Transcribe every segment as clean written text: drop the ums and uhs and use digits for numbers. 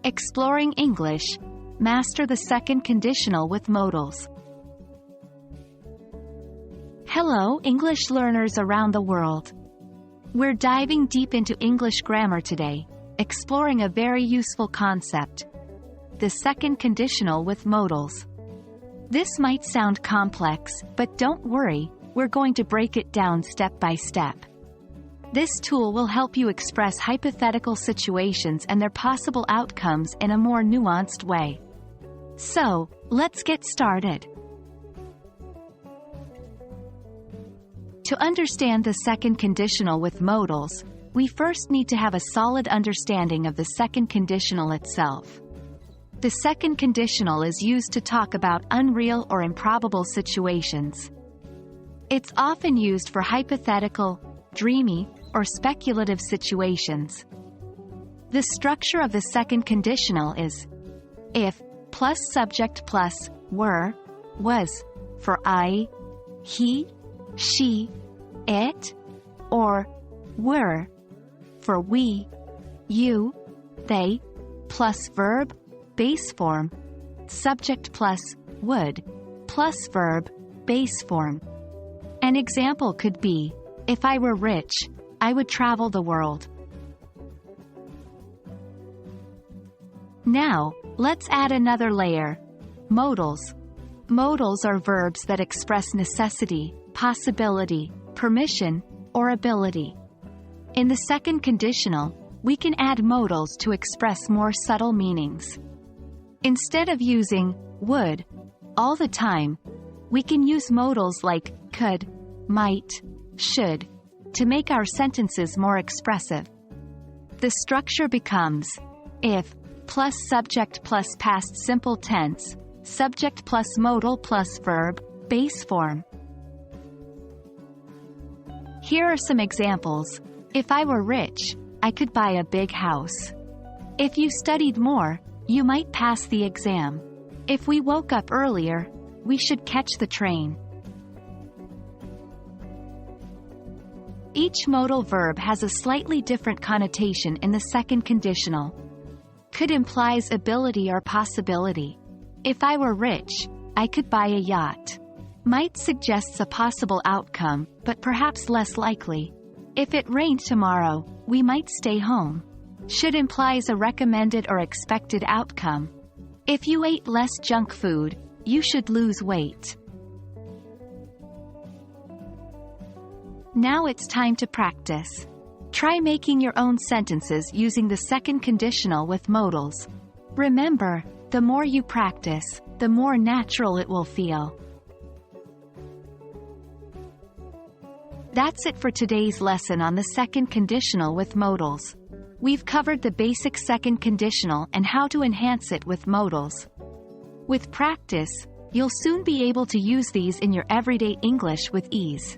Exploring English. Master the second conditional with modals. Hello, English learners around the world. We're diving deep into English grammar today, exploring a very useful concept: the second conditional with modals. This might sound complex, but don't worry, we're going to break it down step by step. This tool will help you express hypothetical situations and their possible outcomes in a more nuanced way. So, let's get started. To understand the second conditional with modals, we first need to have a solid understanding of the second conditional itself. The second conditional is used to talk about unreal or improbable situations. It's often used for hypothetical, dreamy, or speculative situations. The structure of the second conditional is if plus subject plus were, was, for I, he, she, it, or were, for we, you, they, plus verb, base form, subject plus would, plus verb, base form. An example could be, if I were rich, I would travel the world. Now, let's add another layer: modals. Modals are verbs that express necessity, possibility, permission, or ability. In the second conditional, we can add modals to express more subtle meanings. Instead of using would all the time, we can use modals like could, might, should, to make our sentences more expressive. The structure becomes if plus subject plus past simple tense, subject plus modal plus verb, base form. Here are some examples. If I were rich, I could buy a big house. If you studied more, you might pass the exam. If we woke up earlier, we should catch the train. Each modal verb has a slightly different connotation in the second conditional. Could implies ability or possibility. If I were rich, I could buy a yacht. Might suggests a possible outcome, but perhaps less likely. If it rained tomorrow, we might stay home. Should implies a recommended or expected outcome. If you ate less junk food, you should lose weight. Now it's time to practice. Try making your own sentences using the second conditional with modals. Remember, the more you practice, the more natural it will feel. That's it for today's lesson on the second conditional with modals. We've covered the basic second conditional and how to enhance it with modals. With practice, you'll soon be able to use these in your everyday English with ease.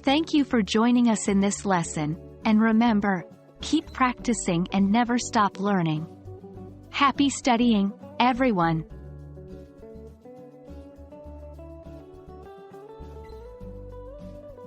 Thank you for joining us in this lesson, and remember, keep practicing and never stop learning. Happy studying, everyone!